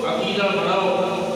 عقیدہ بناؤ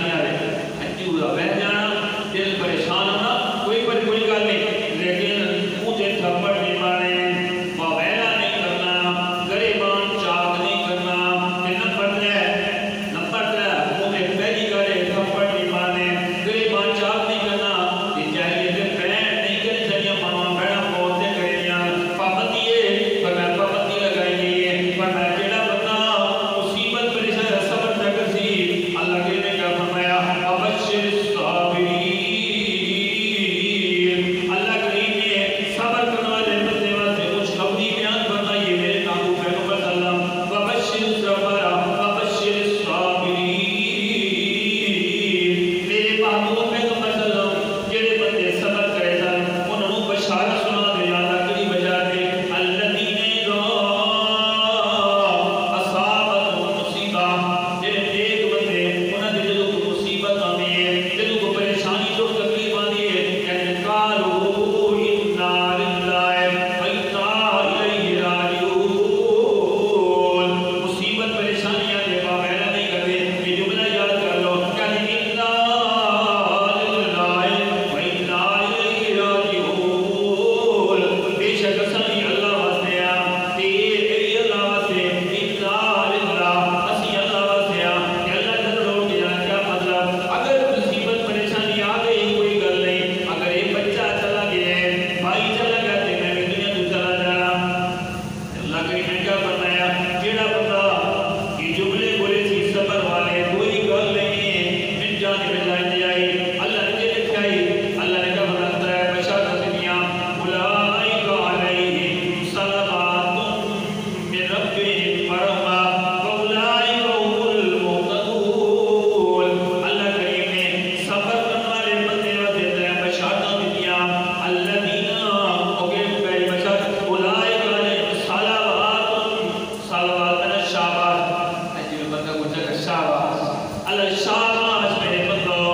پریشانیاں رہے ہنجو دا بہ جانا دل پریشان ہونا کوئی گل نہیں لیکن منہ تے تھپڑ نہیں مارنے واویلا نہیں کرنا گریبان چاک نہیں کرنا نمبر 3 منہ تے پہلی گل تھپڑ نہیں مارنے گریبان چاک نہیں کرنا چاہیے کہ بہن نہیں کرنی چاہیے ماما بہن بولتے کریں پابندی ہے پر میں پابندی لگائی گئی ہے پر میں جڑا بندہ مصیبت پریشان صبر تک سی اللہ کے نے کیا فرمایا ابشر الصابرین اللہ کریم نے صبر کرنے والے بندے واسطے خوشخبری بیان فرمائی ہے میرے محبوب پیغمبر صلی اللہ علیہ وسلم وبشر الصبر وبشر الصابرین میرے محبوب پیغمبر صلی اللہ علیہ وسلم جڑے بندے صبر کرے سن انہاں نوں بشارت سنا دے اللہ کری وجہ تے الذین اصابتهم مصیبہ جڑے نیک بندے انہاں دے جدوں کوئی مصیبت آندی ہے جدوں کوئی پریشانی دکھ تکلیف آندی ہے کہندے قالوا انا للہ و انا الیہ راجعون مصیبت پریشانیاں دے واویلا نہیں کرتے یہ جملہ یاد کر لو کہندے انا للہ و انا الیہ راجعون بے شک اساں اللہ واسطے ہاں تے اے اللہ واسطے انا للہ اسی اللہ واسطے ہاں کہ اللہ جل روڑ کے جانا کیا مطلب اگر مصیبت پریشانی آ گئی کوئی گل نہیں اگر ایک بچہ چلا گیا ہے بھائی چلا گیا تے میں بھی دنیا تو چلا جانا اللہ کریم نے کیا فرمایا جیڑا بندہ یہ جملے بولے تھی صبر والے کوئی گل نہیں من جانب اللہ نے آئی اللہ نے لکھا اللہ نے کیا فرمایا ہے بشارت دنیا اولئک علیہم صلوات من ربہم ورحمہ واولئک هم المہتدون اللہ کریم نے صبر کرنے والے بندے واسطے بشارت دنیا الذین اوکے پہلی بشارت اولئک علیہم صلوات من الشعبان اجل بندہ کو جگہ شعبان اللہ شعبان میرے بندو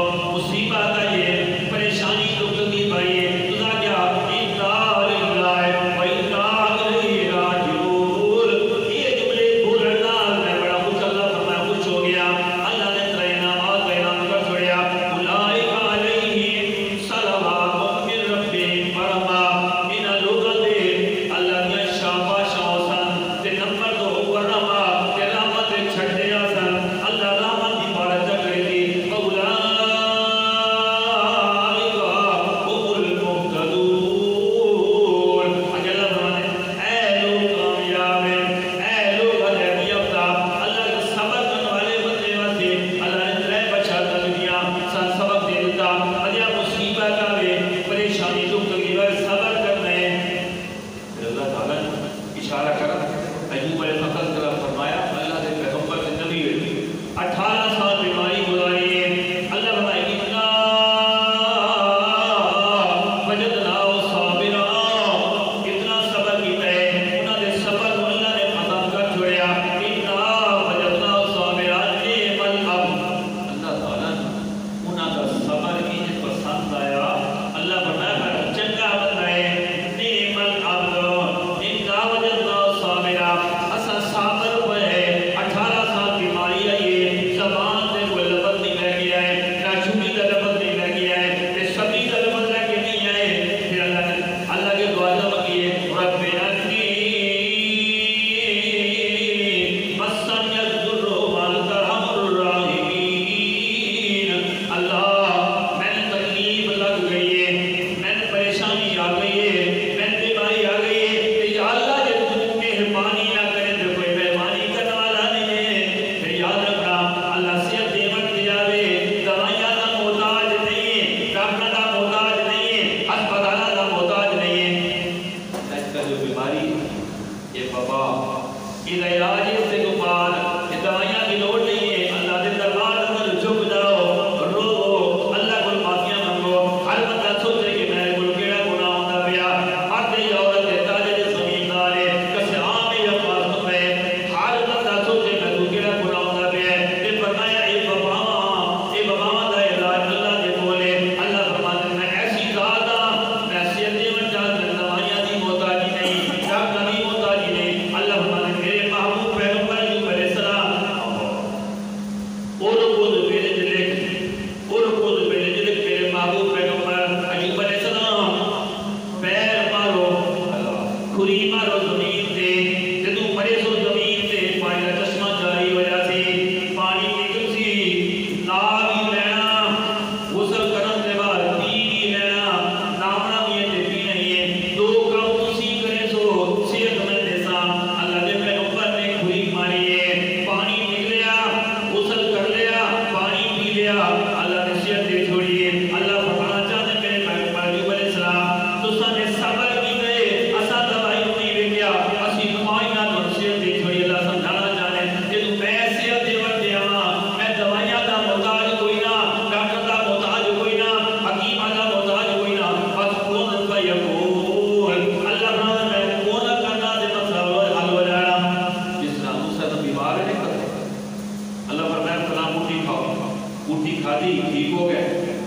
کھادی ٹھیک ہو گئے،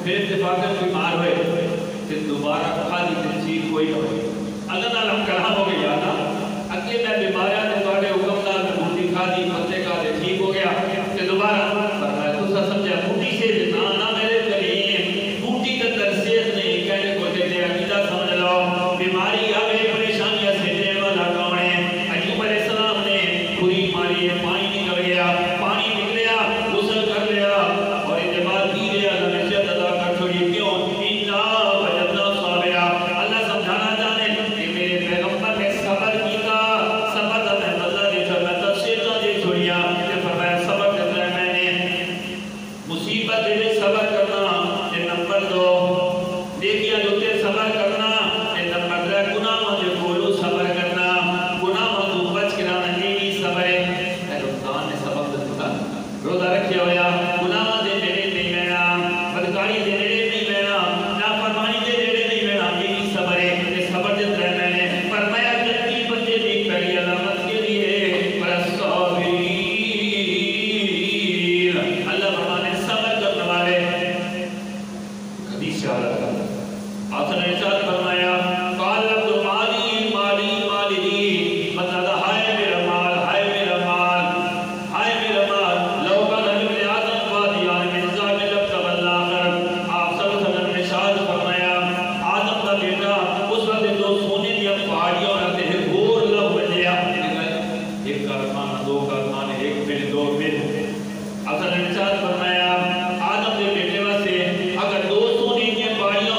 پھر اتفاقاً بیمار ہوئے پھر دوبارہ کھادی پھر ٹھیک ہوئی نہ ہوئی اللہ نال ہم کلام ہو گیا نا اگے میں بیماریاں نے تواڈے حکم نال بوٹی کھادی پتے کھا دے ٹھیک ہو گیا تے دوبارہ فرمایا تسا سمجھا بوٹی سے نہ میرے کریم بوٹی کا ترسیت نہیں کہنے کو تے عقیدہ سمجھ لو بیماری آوے پریشانیاں سے دے والا کون ہے ایوب علیہ السلام نے پوری ماری پانی نکل گیا پانی نکلیا غسل کر لیا اور اعتماد کی لیا اللہ نے شد ادا کر چھوڑی کیوں انا وجدنا صابرا اللہ سمجھانا چاہنے کہ میرے پیغمبر نے صبر کیتا صبر دا میں بدلہ دے چھوڑ میں تفسیرہ دے چھوڑیا کہ فرمایا صبر کرتا ہے میں نے مصیبت دے صبر کرنا یہ نمبر 2 دیکھیا جو تے صبر کرنا یہ نمبر 3 گناہ جو بولو صبر کرنا گناہ تو بچ کے رہنا یہ صبر ہے رمضان نے سبب دیتا روزہ رکھیا ہویا گناہ دے نیڑے نہیں بینا بدکاری دے نیڑے نہیں بینا نافرمانی دے نیڑے نہیں بینا یہ صبر ہے یہ صبر دے طرح میں نے فرمایا جنتی بچے دیکھ پہلی علامت کے لیے والصابرین اللہ فرمانے صبر کرنے والے حدیث شاہ آسان ارشاد فرمایا قال عبد مالی مالی مالی دی مطلب ہائے میرا مال ہائے میرا مال ہائے میرا مال لو کان ابن آدم وادیان من ذاب لبتغ الاخر آپ صلی اللہ علیہ وسلم نے ارشاد فرمایا آدم کا بیٹا اس وقت دو سونے دیا پہاڑیاں رہتے ہیں گور لب بجیا ایک کارمان دو کارمان ایک پھر دو پھر آپ صلی اللہ علیہ وسلم نے ارشاد فرمایا آدم کے بیٹے واسطے اگر دو سونے دیا پہاڑیاں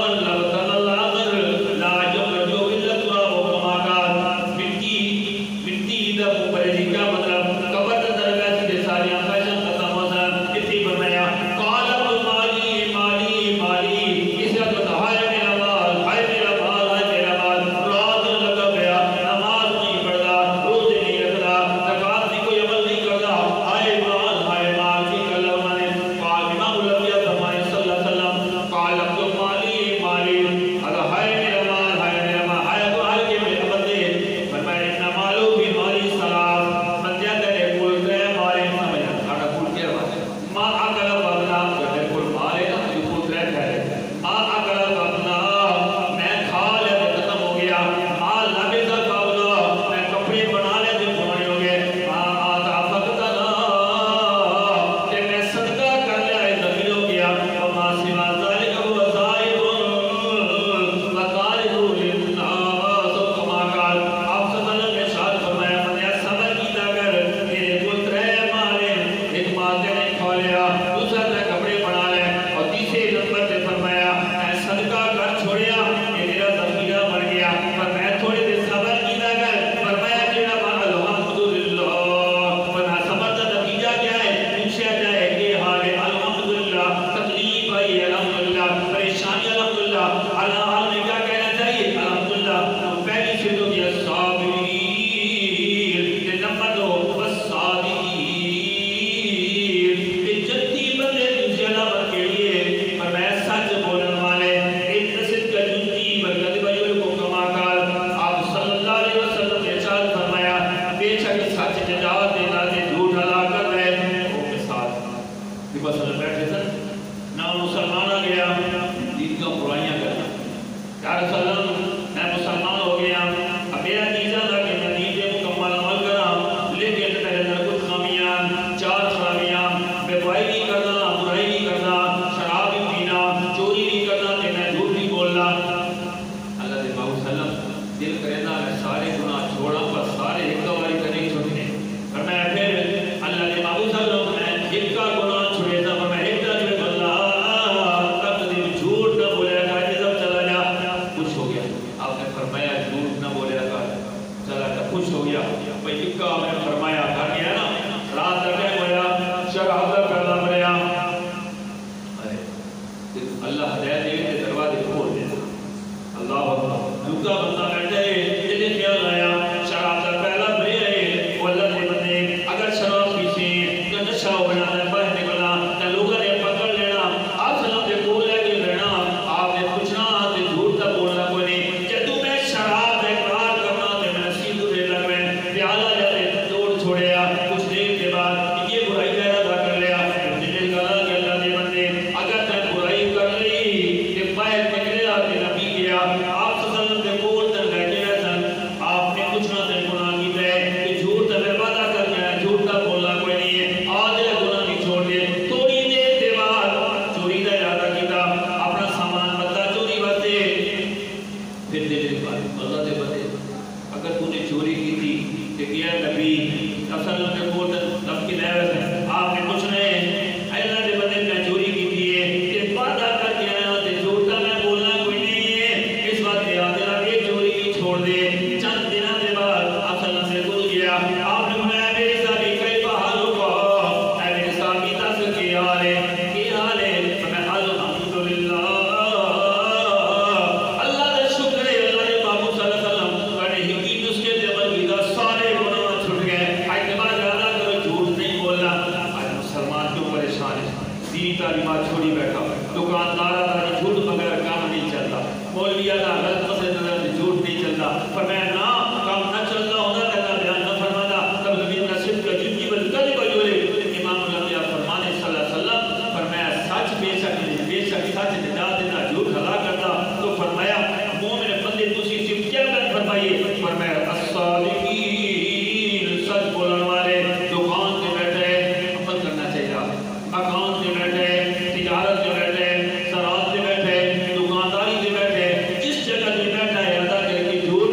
بیٹھا دکاندار جھوٹ بغیر کام نہیں چلتا مولوی غلط مسئلے نظر جھوٹ نہیں چلتا فرمایا نہ کام نہ چلتا ہونا اللہ بیان نہ فرمانا تب زمین کا صرف کا جنجی بالکل بجولے امام الانبیاء فرمانے صلی اللہ علیہ وسلم فرمایا سچ بے شک سچ نجات دینا جھوٹ ہلا کرتا تو فرمایا مومن بندے تسی صرف کیا کر فرمائیے فرمایا الصادقین سچ بولنے والے دکان سے بیٹھے عمل کرنا چاہیے مکان سے بیٹھے تجارت سے بیٹھے سرات سے بیٹھے دکانداری سے بیٹھے جس جگہ سے بیٹھا ہے ادا کر کے جھوٹ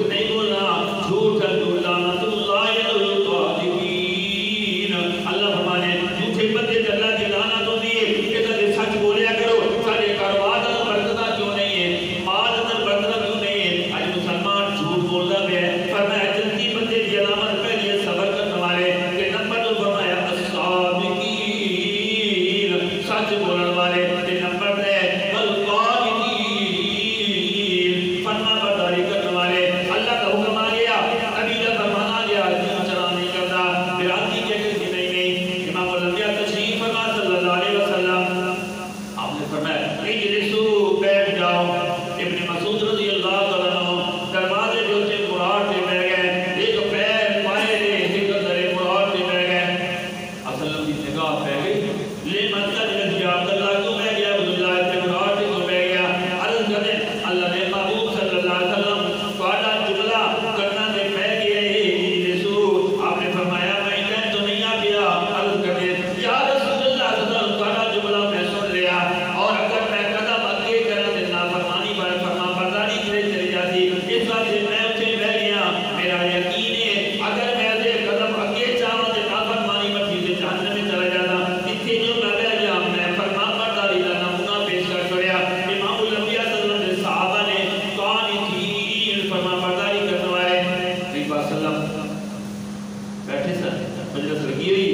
نہیں بولنا جھوٹ لعنت اللہ علی الکاذبین اللہ فرمانے جھوٹے بندے تے اللہ کی لعنت ہوتی ہے کہ تے سچ بولیا کرو سارے کاروبار میں برکت کیوں نہیں ہے مال اندر برکت کیوں نہیں ہے اج مسلمان جھوٹ بولدا ہے فرمایا جلدی بندے دی علامت پہلی صبر کرنے والے کہ نمبر 2 فرمایا الصادقین سچ بولنے والے تے نمبر 3 والقانتین فرما برداری کرنے والے اللہ کا حکم آ گیا نبی کا فرمان آ گیا چلا نہیں کرتا برادری کے کہ نہیں امام الانبیاء تشریف فرما صلی اللہ علیہ وسلم آپ نے فرمایا اجلسوا بیٹھ جاؤ ابن مسعود رضی اللہ تعالیٰ عنہ دروازے جو تھے مراٹ سے بیٹھ گئے ایک پیر پائے دے ایک درے مراٹ سے بیٹھ گئے اصل کی نگاہ پہ گئی لے مطلب جب عبداللہ کو بیٹھ گیا عبداللہ ابن مراٹ کو بیٹھ گیا عرض کرے اللہ نے محبوب صلی اللہ علیہ وسلم قاعدہ جملہ کرنا دے پہ گئے اجلسوا آپ نے فرمایا میں کہہ تو نہیں آ گیا عرض کرے یا رسول اللہ صلی اللہ علیہ وسلم قاعدہ جملہ میں سن لیا اور اگر میں قدم اگے کرا دے نافرمانی پر فرما برداری کرے چلی جاتی اس وقت میں اٹھے بیٹھ گیا میرا یقین ہے اگر میں سے قدم اگے چاہوں تے نافرمانی پر چیزیں جہنم میں چلا جاتا اتنے جو میں بیٹھ گیا میں فرما برداری کا نمونہ پیش کر چھوڑیا امام الانبیاء صلی اللہ علیہ وسلم صحابہ نے قانتین فرما برداری کرنے والے نبی صلی اللہ علیہ وسلم بیٹھے سن مجلس لگی ہوئی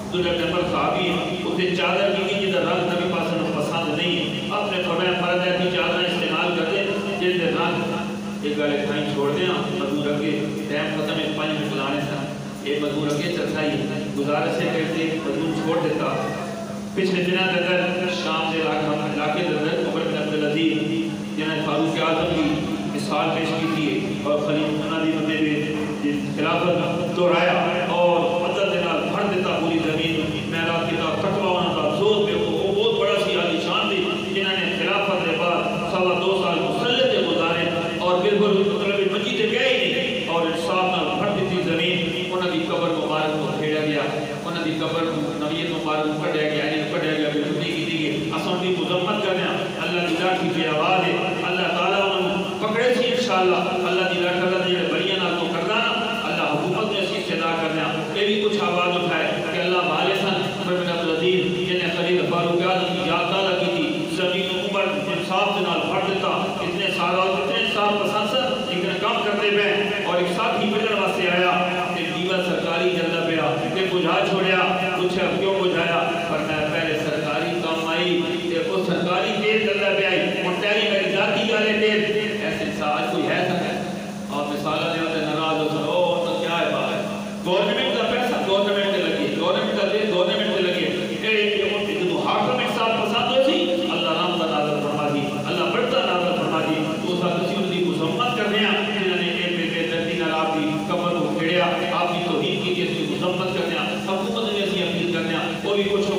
عبداللہ نمبر صحابی اسے چادر کی جدھر رنگ نبی پاس نے پسند نہیں آپ نے فرمایا فرض ہے کہ چادر استعمال کرتے جس دے رنگ ایک گالے کھائیں چھوڑ دیا مزدور اگے ٹائم ختم ہے 5 منٹ لانے سن یہ مزدور اگے چلتا ہی گزارش سے کہتے مزدور چھوڑ دیتا پچھلے دنوں اندر شام سے علاقے اندر عمر بن عبدالعزیز جنہیں فاروق اعظم کی مثال پیش کی تھی اور خلیفہ دی بندے نے خلافت دوہرایا اور مدد نال بھر دیتا پوری زمین معراج کی طرف کٹوانا تھا زور پہ وہ بہت بڑا سی عالی شان تھی جنہوں نے خلافت کے بعد 2.25 سال مسلط گزارے اور بالکل مطلب مسجد گئے ہی نہیں اور انصاف نال بھر دیتی زمین انہوں کی قبر مبارک کو کھیڑا گیا انہوں کی قبر نبی مبارک کو کھڑیا گیا نہیں کھڑیا گیا بالکل نہیں کی گئی اساں بھی مذمت کرنے اللہ کی لاٹھی کی آواز ہے اللہ تعالیٰ انہوں پکڑے سی انشاءاللہ اللہ کی لاٹھ اللہ نے بڑیاں نال تو کرنا اللہ حکومت میں اسی صدا کرنا یہ بھی کچھ آواز اٹھائے کہ اللہ والے سن عمر بن عبدالعزیز جنہیں خلیفہ فاروق اعظم کی یاد تعالیٰ کی تھی زمین عمر انصاف سے نال بھر دیتا اتنے سارا اتنے انصاف پسند سن لیکن کام کرتے پہ اور ایک ساتھ ہی بجن واسطے آیا کہ دیوا سرکاری جلدہ پہ کہ بجھا چھوڑیا پوچھا کیوں بجھایا پر میں پہلے سرکاری کام آئی کہ وہ سرکاری تیل جلدہ پہ آئی مٹیری میری ذاتی گالے تیل ایسے آج کوئی ہے سکتا اور مثالہ دے ہوتے نراز ہو سر او تو کیا ہے بات گورنمنٹ کا پیسہ گورنمنٹ کے لگے گورنمنٹ کا دے گورنمنٹ کے لگے جو حاکم ایک ساتھ پسند ہو سی اللہ رام کا نازل فرما دی اللہ بڑھتا نازل فرما دی تو ساتھ کسی ان کی مذمت کرنے ہیں جنہوں نے ایک بے دردی نال آپ کی قبر کو کھیڑیا آپ کی توہین کی اس کی مذمت کرنے ہیں حکومت نے اسی اپیل کرنے ہیں وہ بھی کچھ